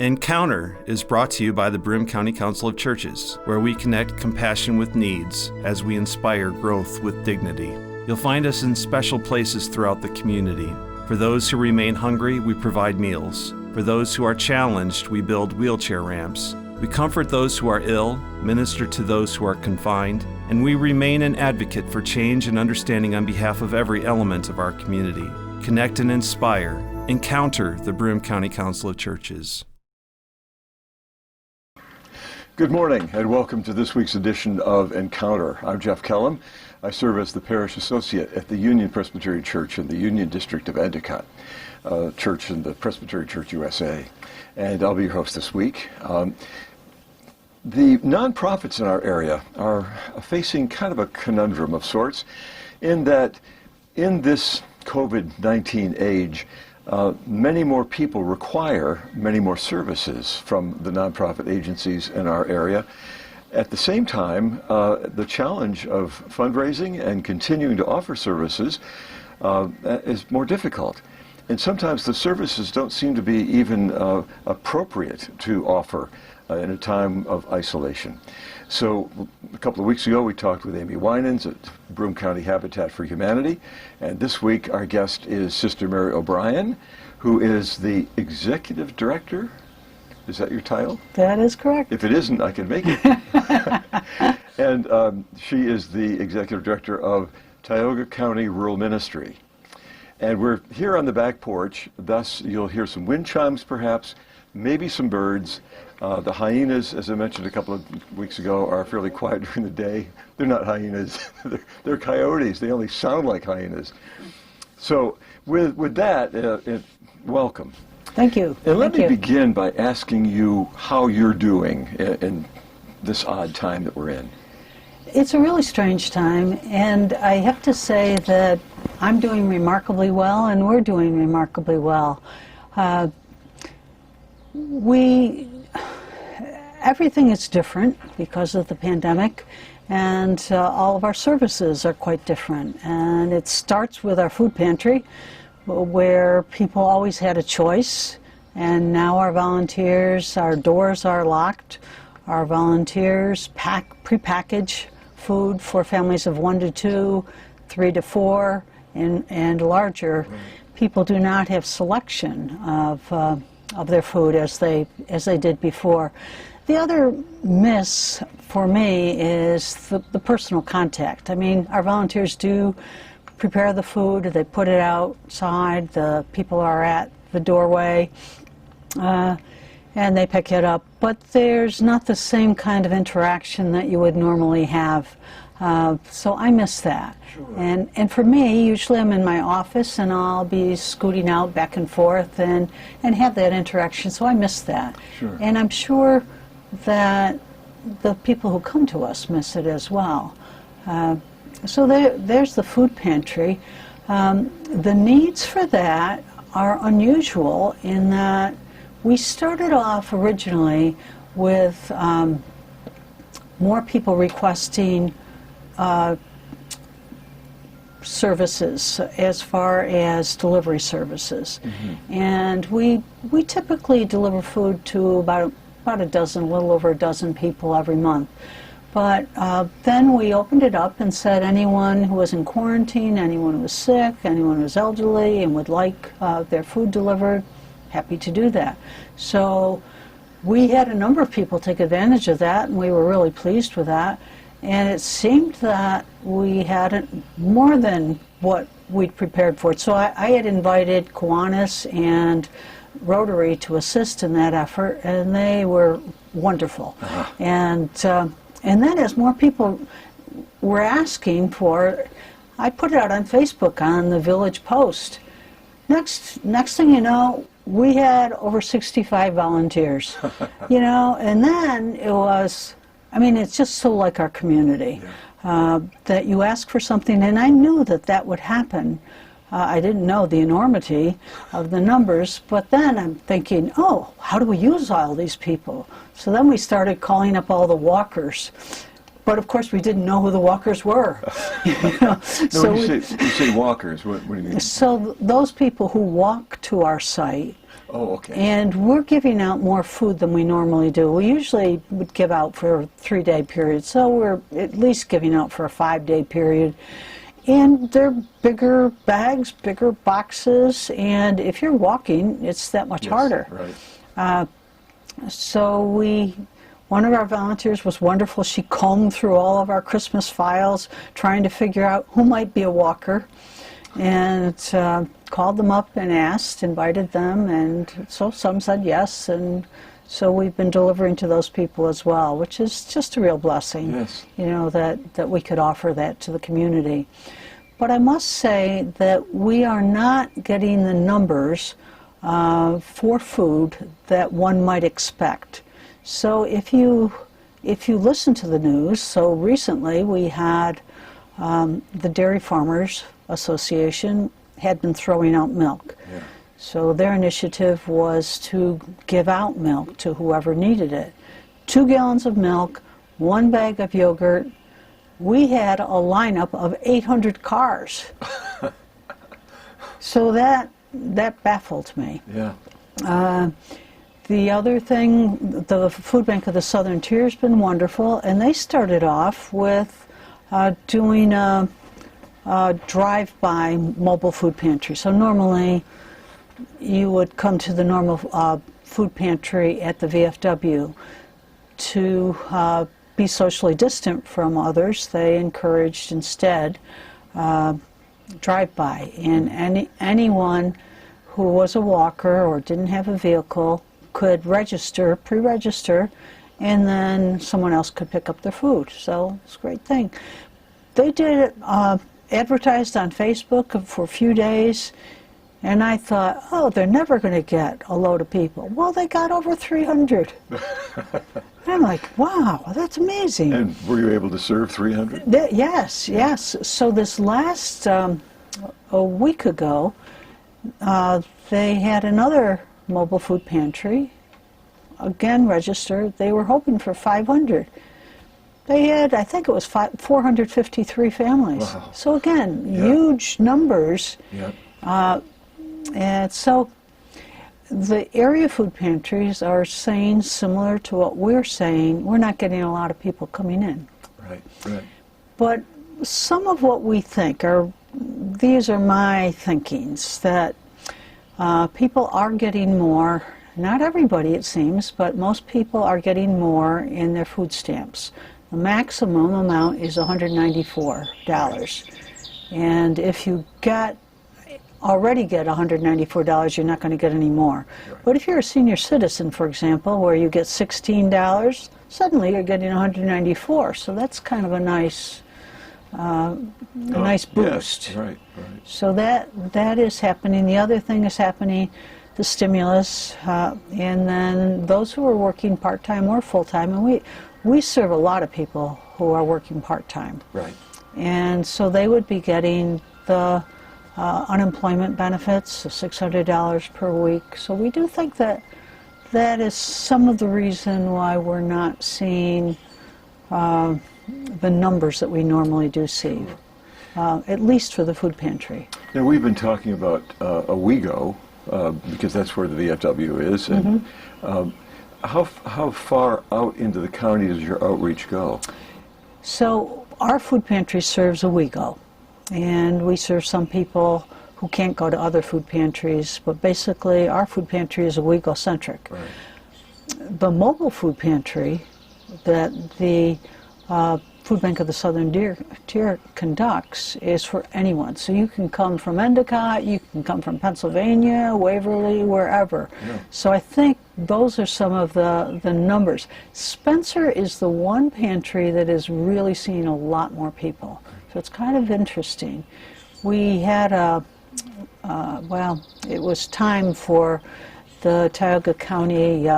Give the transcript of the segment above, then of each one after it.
Encounter is brought to you by the Broome County Council of Churches, where we connect compassion with needs as we inspire growth with dignity. You'll find us in special places throughout the community. For those who remain hungry, we provide meals. For those who are challenged, we build wheelchair ramps. We comfort those who are ill, minister to those who are confined, and we remain an advocate for change and understanding on behalf of every element of our community. Connect and inspire. Encounter the Broome County Council of Churches. Good morning and welcome to this week's edition of Encounter. I'm Jeff Kellam. I serve as the Parish Associate at the Union Presbyterian Church in the Union District of Endicott, church in the Presbyterian Church USA. And I'll be your host this week. The nonprofits in our area are facing kind of a conundrum of sorts in that in this COVID-19 age, many more people require many more services from the nonprofit agencies in our area. At the same time, the challenge of fundraising and continuing to offer services is more difficult. And sometimes the services don't seem to be even appropriate to offer in a time of isolation. So a couple of weeks ago we talked with Amy Winans at Broome County Habitat for Humanity, and this week our guest is Sister Mary O'Brien, who is the Executive Director. Is that your title? That is correct. If it isn't, I can make it. And she is the Executive Director of Tioga County Rural Ministry. And we're here on the back porch, thus you'll hear some wind chimes perhaps, maybe some birds. The hyenas, as I mentioned a couple of weeks ago, are fairly quiet during the day. They're not hyenas, they're coyotes. They only sound like hyenas. So with that, welcome. Thank you. And let me begin by asking you how you're doing in this odd time that we're in. It's a really strange time, and I have to say that I'm doing remarkably well, and we're doing remarkably well. Everything is different because of the pandemic, and all of our services are quite different. And it starts with our food pantry, where people always had a choice, and now our volunteers, our doors are locked. Our volunteers prepackage food for families of 1 to 2, 3 to 4, and larger. People do not have selection of their food as they did before. The other miss for me is the personal contact. I mean, our volunteers do prepare the food, they put it outside, the people are at the doorway, and they pick it up. But there's not the same kind of interaction that you would normally have. So I miss that. Sure. And for me, usually I'm in my office and I'll be scooting out back and forth and have that interaction, so I miss that. Sure. And I'm sure that the people who come to us miss it as well. So there's the food pantry. The needs for that are unusual in that we started off originally with more people requesting services as far as delivery services. Mm-hmm. And we typically deliver food to about a dozen, a little over a dozen people every month. But then we opened it up and said anyone who was in quarantine, anyone who was sick, anyone who was elderly and would like their food delivered, happy to do that. So we had a number of people take advantage of that, and we were really pleased with that. And it seemed that we had more than what we'd prepared for it. So I had invited Kiwanis and Rotary to assist in that effort, and they were wonderful. Uh-huh. And then as more people were asking for it, I put it out on Facebook on the Village Post. Next thing you know, we had over 65 volunteers, and then it was, I mean, it's just so like our community, that you ask for something, and I knew that would happen. I didn't know the enormity of the numbers, but then I'm thinking, oh, how do we use all these people? So then we started calling up all the walkers. But of course, we didn't know who the walkers were. No, So you say walkers. What do you mean? so those people who walk to our site, Oh, okay. and we're giving out more food than we normally do. We usually would give out for a 3-day period, so we're at least giving out for a 5-day period. And they're bigger bags, bigger boxes, and if you're walking, it's that much harder. Right. So one of our volunteers was wonderful. She combed through all of our Christmas files, trying to figure out who might be a walker, and called them up and asked, invited them, and so some said yes, and so we've been delivering to those people as well, which is just a real blessing. Yes. You know, that we could offer that to the community. But I must say that we are not getting the numbers for food that one might expect. So if you listen to the news, so recently we had the Dairy Farmers Association had been throwing out milk. Yeah. So their initiative was to give out milk to whoever needed it. 2 gallons of milk, 1 bag of yogurt. We had a lineup of 800 cars. So that baffled me. Yeah. The other thing, the Food Bank of the Southern Tier has been wonderful, and they started off with doing a drive-by mobile food pantry. So normally you would come to the normal food pantry at the VFW. To be socially distant from others, they encouraged instead drive-by, and anyone who was a walker or didn't have a vehicle could register, pre-register, and then someone else could pick up their food. So it's a great thing. They did it, advertised on Facebook for a few days, and I thought, oh, they're never going to get a load of people. Well, they got over 300. I'm like, wow, that's amazing. And were you able to serve 300? Yes, yes. So this last, a week ago, they had another mobile food pantry, again registered. They were hoping for 500. They had, I think it was 453 families. Wow. So again, Yeah. huge numbers. Yeah. And so the area food pantries are saying similar to what we're saying. We're not getting a lot of people coming in. Right, right. But some of what we think are, these are my thinkings, that people are getting more, not everybody it seems, but most people are getting more in their food stamps. The maximum amount is $194. And if you already get $194, you're not going to get any more. Right. But if you're a senior citizen, for example, where you get $16, suddenly you're getting $194. So that's kind of a nice nice boost. Yes, right, right. So that is happening. The other thing is happening, the stimulus, and then those who are working part-time or full-time, and we serve a lot of people who are working part-time. Right. And so they would be getting the unemployment benefits, the $600 per week. So we do think that that is some of the reason why we're not seeing the numbers that we normally do see, at least for the food pantry. Now, we've been talking about a WeGo, because that's where the VFW is, and how far out into the county does your outreach go? So our food pantry serves a WeGo, and we serve some people who can't go to other food pantries, but basically our food pantry is a WeGo-centric. Right. The mobile food pantry that the Food Bank of the Southern Tier conducts is for anyone. So you can come from Endicott, you can come from Pennsylvania, Waverly, wherever. Yeah. So I think those are some of the numbers. Spencer is the one pantry that is really seeing a lot more people. So it's kind of interesting. We had it was time for the Tioga County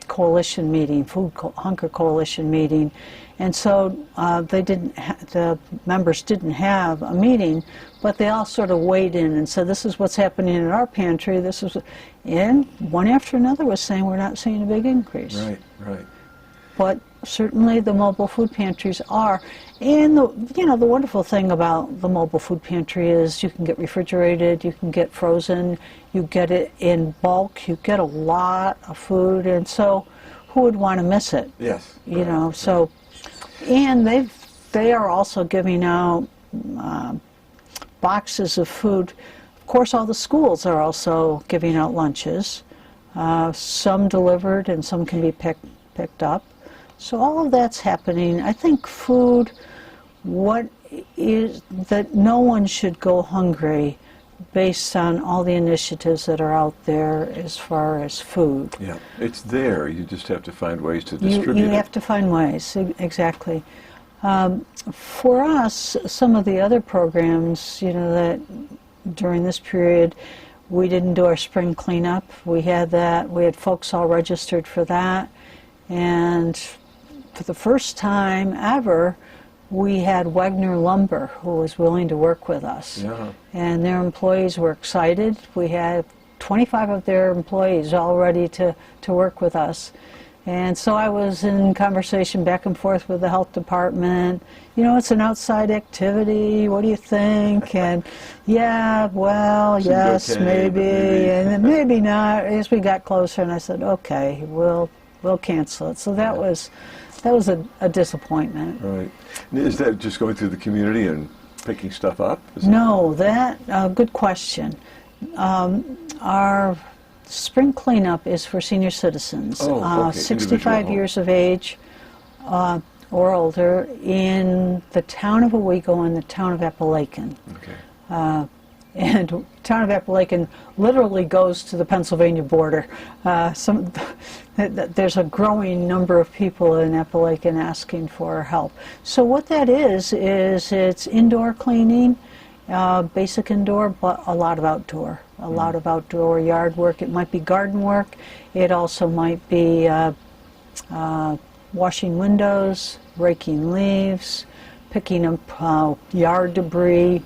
coalition meeting, Food Hunger Coalition meeting, and so the members didn't have a meeting, but they all sort of weighed in and said, this is what's happening in our pantry, and one after another was saying we're not seeing a big increase. Right, right. But certainly the mobile food pantries are. And the wonderful thing about the mobile food pantry is you can get refrigerated, you can get frozen, you get it in bulk, you get a lot of food, and so who would want to miss it? Yes. You know, so, and they are also giving out boxes of food. Of course, all the schools are also giving out lunches, some delivered and some can be picked up. So all of that's happening. I think food, what is that no one should go hungry based on all the initiatives that are out there as far as food. Yeah, it's there. You just have to find ways to distribute You have to find ways, exactly. For us, some of the other programs, that during this period, we didn't do our spring cleanup. We had that. We had folks all registered for that. And for the first time ever, we had Wagner Lumber, who was willing to work with us. Yeah. And their employees were excited. We had 25 of their employees all ready to work with us. And so I was in conversation back and forth with the health department. It's an outside activity. What do you think? And yeah, well, yes, okay, maybe, and then maybe not. As we got closer, and I said, okay, we'll cancel it. So that was a disappointment. Right. Is that just going through the community and picking stuff up? No, good question. Our spring cleanup is for senior citizens, okay. 65 years of age or older, in the town of Owego and the town of Appalachian. Okay. And the town of Appalachian literally goes to the Pennsylvania border. There's a growing number of people in Appalachian asking for help. So what that is it's indoor cleaning, basic indoor, but a lot of outdoor. A lot of outdoor yard work. It might be garden work. It also might be washing windows, raking leaves, picking up yard debris.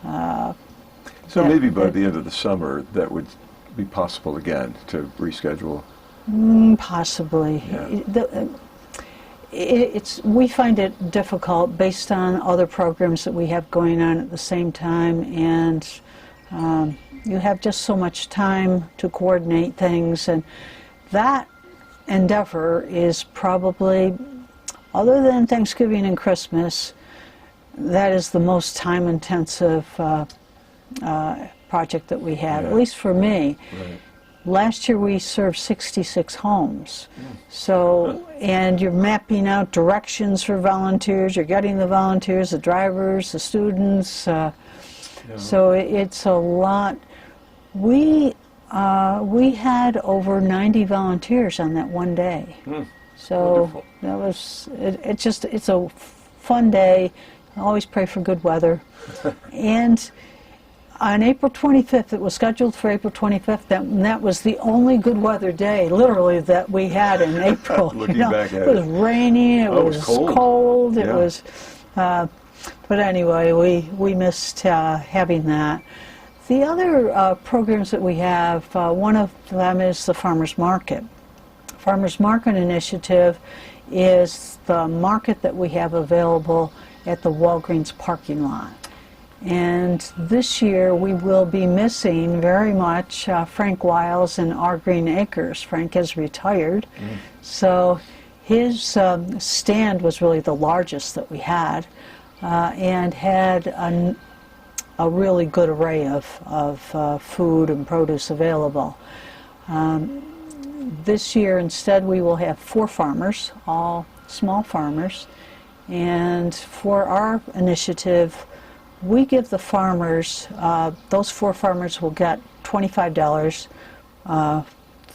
So maybe by the end of the summer, that would be possible again to reschedule? Possibly. Yeah. We find it difficult based on other programs that we have going on at the same time, and you have just so much time to coordinate things, and that endeavor is probably, other than Thanksgiving and Christmas, that is the most time-intensive project that we have, at least for me. Right. Last year we served 66 homes. So, and you're mapping out directions for volunteers, you're getting the volunteers, the drivers, the students, so it's a lot. We had over 90 volunteers on that one day. So wonderful. that was, it's a fun day. I always pray for good weather. And on April 25th, it was scheduled for April 25th, that was the only good weather day, literally, that we had in April. Looking back at it was rainy, it was cold, it Yeah. was, but anyway, we missed having that. The other programs that we have, one of them is the Farmers Market. Farmers Market Initiative is the market that we have available at the Walgreens parking lot. And this year we will be missing very much Frank Wiles and Our Green Acres. Frank has retired, so his stand was really the largest that we had, and had a really good array of food and produce available. This year instead we will have 4 farmers, all small farmers, and for our initiative we give the farmers, those 4 farmers will get $25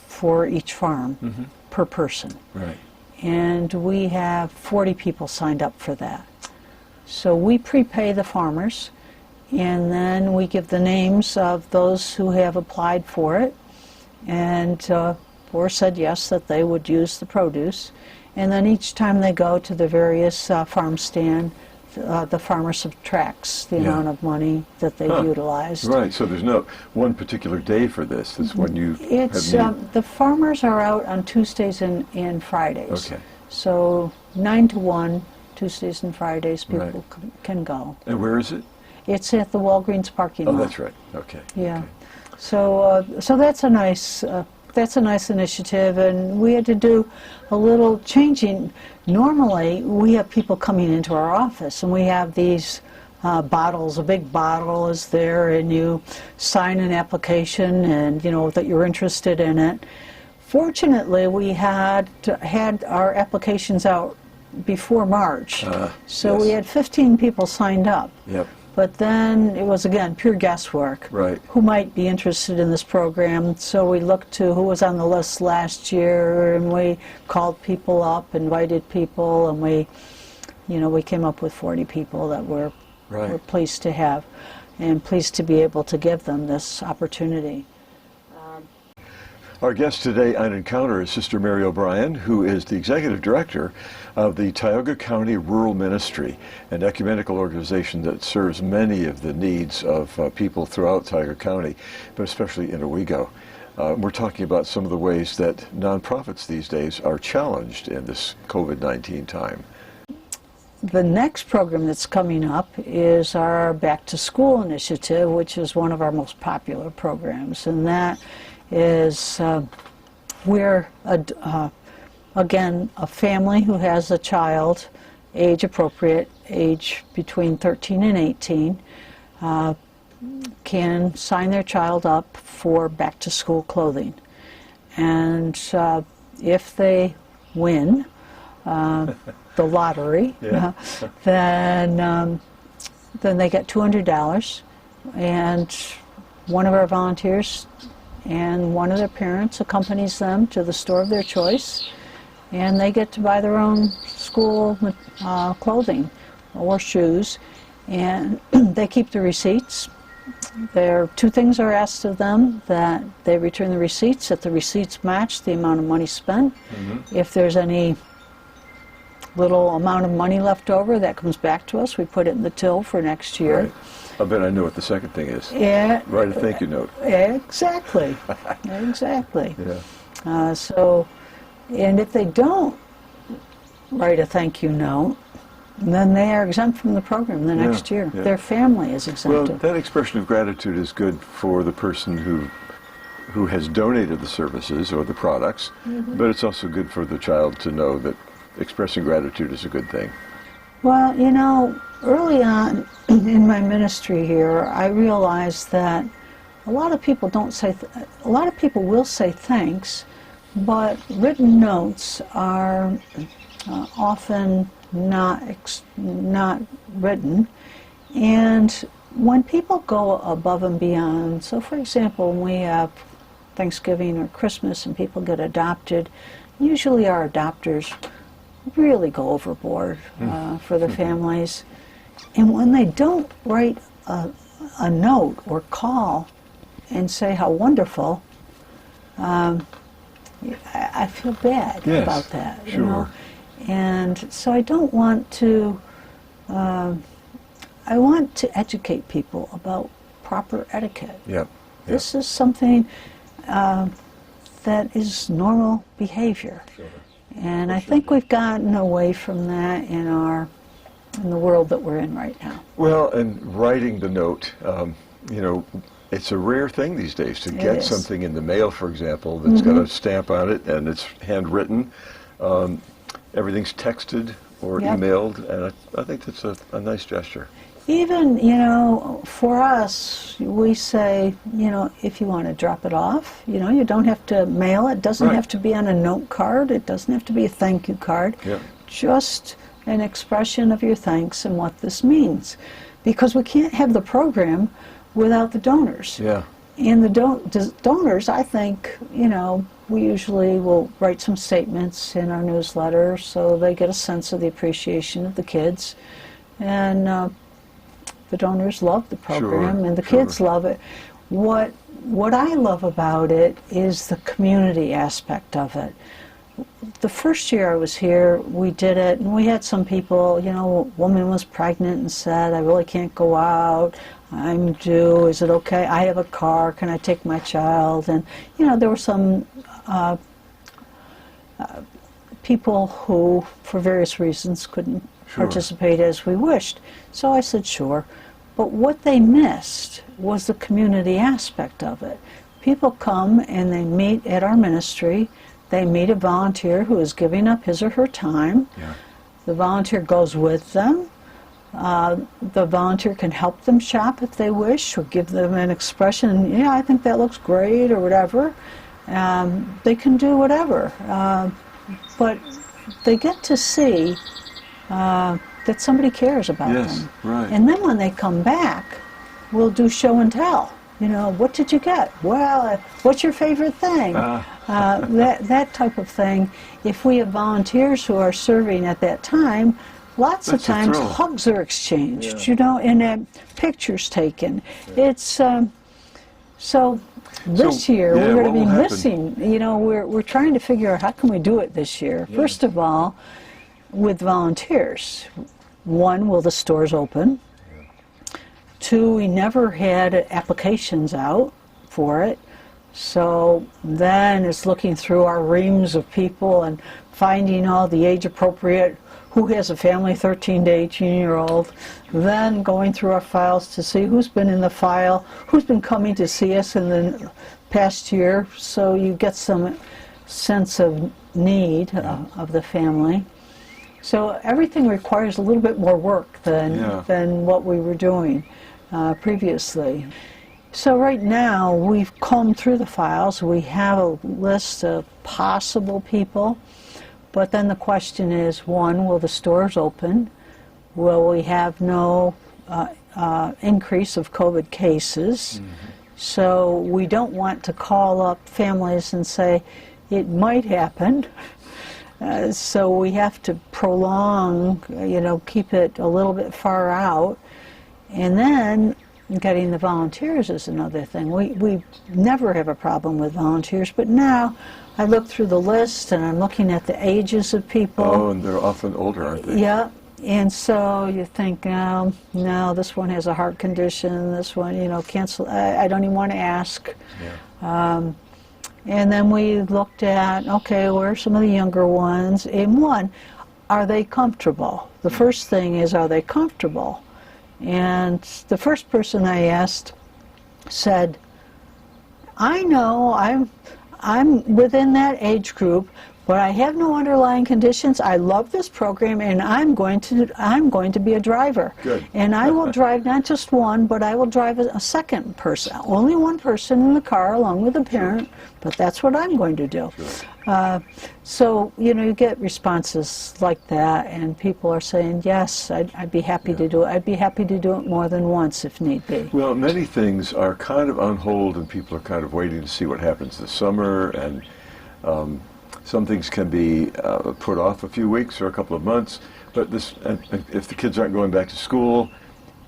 for each farm per person. Right. And we have 40 people signed up for that. So we prepay the farmers, and then we give the names of those who have applied for it, and or said yes, that they would use the produce. And then each time they go to the various farm stand, the farmer subtracts the amount of money that they've utilized. Right, so there's no one particular day for this. It's when you It's have need. the farmers are out on Tuesdays and Fridays. Okay. So 9 to 1, Tuesdays and Fridays, people can go. And where is it? It's at the Walgreens parking lot. Oh, that's right. Okay. Yeah. Okay. So that's a nice initiative, and we had to do a little changing. Normally, we have people coming into our office, and we have these bottles. A big bottle is there, and you sign an application, and that you're interested in it. Fortunately, we had our applications out before March, so yes. we had 15 people signed up. Yep. But then it was, again, pure guesswork. Right. Who might be interested in this program? So we looked to who was on the list last year, and we called people up, invited people, and we came up with 40 people that we're pleased to have, and pleased to be able to give them this opportunity. Our guest today on Encounter is Sister Mary O'Brien, who is the Executive Director of the Tioga County Rural Ministry, an ecumenical organization that serves many of the needs of people throughout Tioga County, but especially in Owego. We're talking about some of the ways that nonprofits these days are challenged in this COVID-19 time. The next program that's coming up is our Back to School initiative, which is one of our most popular programs, and that is we're again a family who has a child, age appropriate, age between 13 and 18, can sign their child up for back to school clothing, and if they win the lottery, then they get $200, and one of our volunteers and one of their parents accompanies them to the store of their choice, and they get to buy their own school clothing or shoes, and they keep the receipts. Two things are asked of them: that they return the receipts, that the receipts match the amount of money spent. If there's any little amount of money left over, that comes back to us. We put it in the till for next year. Right. I bet I know what the second thing is. Yeah. Write a thank you note. Exactly. Exactly. Yeah. And if they don't write a thank you note, then they are exempt from the program the next year. Yeah. Their family is exempted. Well, that expression of gratitude is good for the person who has donated the services or the products, but it's also good for the child to know that expressing gratitude is a good thing. Well, early on in my ministry here, I realized that a lot of people a lot of people will say thanks, but written notes are often not written. And when people go above and beyond, so for example, when we have Thanksgiving or Christmas and people get adopted, usually our adopters really go overboard for the families. And when they don't write a note or call and say how wonderful, I feel bad about that. Sure. And so I don't want to, I want to educate people about proper etiquette. Yep. This is something that is normal behavior. Sure. And I think we've gotten away from that in the world that we're in right now. Well, and writing the note, it's a rare thing these days to get something in the mail, for example, that's got a stamp on it and it's handwritten. Everything's texted or emailed, and I think that's a nice gesture. Even, for us, we say, if you want to drop it off, you don't have to mail it. It doesn't have to be on a note card. It doesn't have to be a thank you card. Yep. Just an expression of your thanks and what this means. Because we can't have the program without the donors. Yeah. And the donors, I think, we usually will write some statements in our newsletter so they get a sense of the appreciation of the kids. And the donors love the program, and the kids love it. What I love about it is the community aspect of it. The first year I was here, we did it, and we had some people, a woman was pregnant and said, I really can't go out, I'm due, is it okay? I have a car, can I take my child? And, there were some people who, for various reasons, couldn't Sure. participate as we wished. So I said, sure. But what they missed was the community aspect of it. People come and they meet at our ministry. They meet a volunteer who is giving up his or her time. Yeah. The volunteer goes with them. The volunteer can help them shop if they wish, or give them an expression, yeah, I think that looks great, or whatever. They can do whatever. But they get to see that somebody cares about them. Right. And then when they come back, we'll do show and tell. You know, what did you get? Well, what's your favorite thing? That type of thing. If we have volunteers who are serving at that time, lots of times hugs are exchanged, you know, and pictures taken. It's so this year we're going to be missing. You know, we're trying to figure out how can we do it this year. Yeah. First of all, with volunteers. One, will the stores open? Two, we never had applications out for it. So then it's looking through our reams of people and finding all the age-appropriate, who has a family 13 to 18-year-old, then going through our files to see who's been in the file, who's been coming to see us in the past year, so you get some sense of need of the family. So everything requires a little bit more work than what we were doing previously. So right now we've combed through the files. We have a list of possible people, but then the question is, one, will the stores open? Will we have no increase of COVID cases? Mm-hmm. So we don't want to call up families and say, it might happen. So we have to prolong, you know, keep it a little bit far out. And then getting the volunteers is another thing. We never have a problem with volunteers, but now I look through the list and I'm looking at the ages of people. Oh, and they're often older, aren't they? Yeah, and so you think, no, this one has a heart condition, this one, you know, cancel, I don't even want to ask. Yeah. And then we looked at, okay, where are some of the younger ones? And one, are they comfortable? The first thing is, are they comfortable? And the first person I asked said, I know I'm within that age group, but I have no underlying conditions. I love this program, and I'm going to be a driver. Good. And I will drive not just one, but I will drive a second person. Only one person in the car along with a parent, but that's what I'm going to do. Sure. So, you know, you get responses like that, and people are saying, yes, I'd be happy to do it. I'd be happy to do it more than once if need be. Well, many things are kind of on hold, and people are kind of waiting to see what happens this summer, and some things can be put off a few weeks or a couple of months, but if the kids aren't going back to school,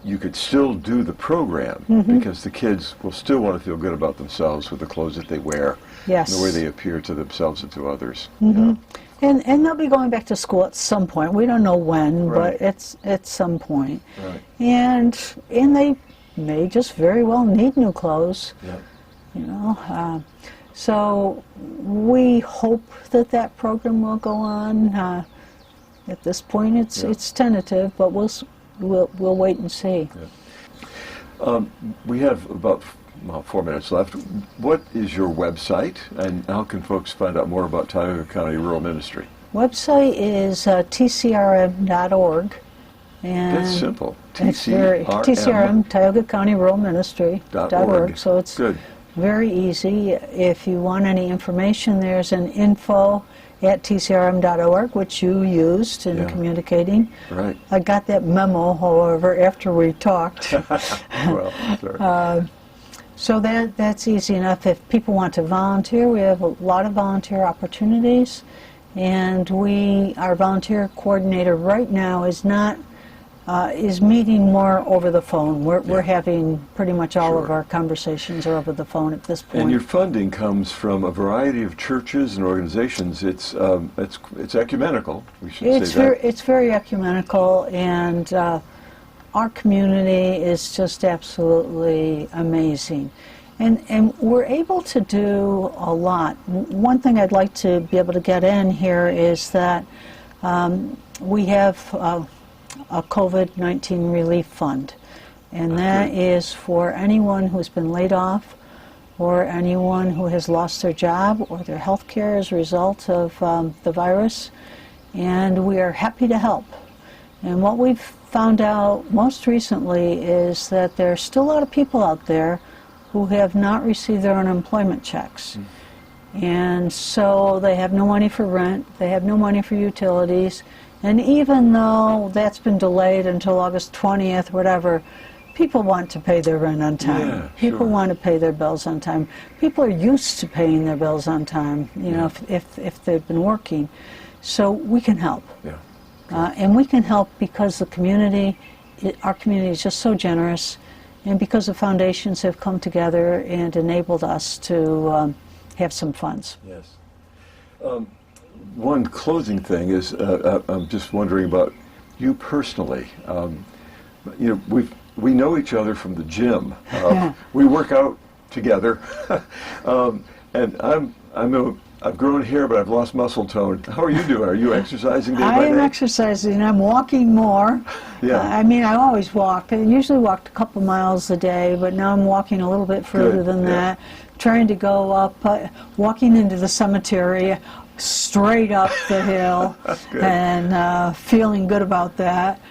you could still do the program, because the kids will still want to feel good about themselves with the clothes that they wear, yes, and the way they appear to themselves and to others. Yeah. And they'll be going back to school at some point. We don't know when, but it's at some point. Right. And they may just very well need new clothes. Yeah. You know. So we hope that program will go on. At this point, it's tentative, but we'll wait and see. Yeah. We have about 4 minutes left. What is your website, and how can folks find out more about Tioga County Rural Ministry? Website is tcrm.org. And that's simple. TCRM, Tioga County Rural Ministry.org. So it's good. Very easy. If you want any information, there's an info@tcrm.org, which you used in communicating. Right. I got that memo, however, after we talked. Well, sorry. So that's easy enough. If people want to volunteer, we have a lot of volunteer opportunities, and our volunteer coordinator right now is meeting more over the phone. We're having pretty much all of our conversations are over the phone at this point. And your funding comes from a variety of churches and organizations. It's ecumenical. We should say that. It's very ecumenical, and our community is just absolutely amazing. And we're able to do a lot. One thing I'd like to be able to get in here is that we have a COVID-19 relief fund, and that is for anyone who's been laid off, or anyone who has lost their job or their health care as a result of the virus, and we are happy to help. And what we've found out most recently is that there are still a lot of people out there who have not received their unemployment checks. And so they have no money for rent, they have no money for utilities, and even though that's been delayed until August 20th, whatever, people want to pay their rent on time. Yeah, people sure. want to pay their bills on time. People are used to paying their bills on time, you know, if they've been working. So we can help. Yeah. And we can help because the community, our community is just so generous, and because the foundations have come together and enabled us to have some funds. Yes. One closing thing is, I'm just wondering about you personally. You know, we know each other from the gym. We work out together, and I've grown hair, but I've lost muscle tone. How are you doing? Are you exercising day by day? I am exercising. I'm walking more. Yeah. I mean, I always walk. I usually walked a couple miles a day, but now I'm walking a little bit further than that. Trying to go up, walking into the cemetery, straight up the hill, and feeling good about that.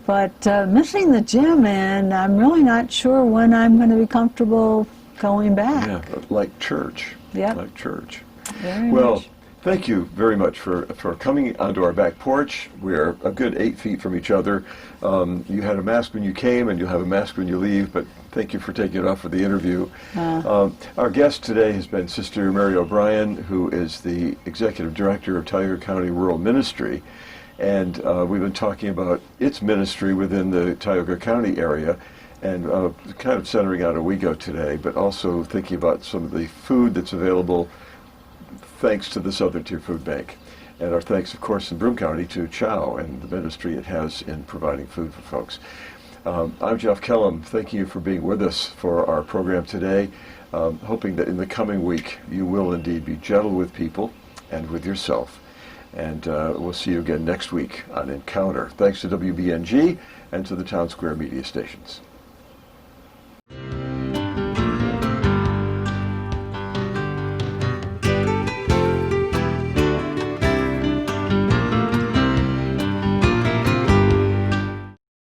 But missing the gym, and I'm really not sure when I'm going to be comfortable going back. Yeah, like church. Yeah. Like church. Very Well, much. thank you very much for coming onto our back porch. We're a good 8 feet from each other. You had a mask when you came, and you'll have a mask when you leave, but thank you for taking it off for the interview. Our guest today has been Sister Mary O'Brien, who is the Executive Director of Tioga County Rural Ministry. And we've been talking about its ministry within the Tioga County area, and kind of centering on Owego today, but also thinking about some of the food that's available thanks to the Southern Tier Food Bank. And our thanks, of course, in Broome County to Chow and the ministry it has in providing food for folks. I'm Jeff Kellam. Thank you for being with us for our program today. Hoping that in the coming week you will indeed be gentle with people and with yourself. And we'll see you again next week on Encounter. Thanks to WBNG and to the Town Square media stations.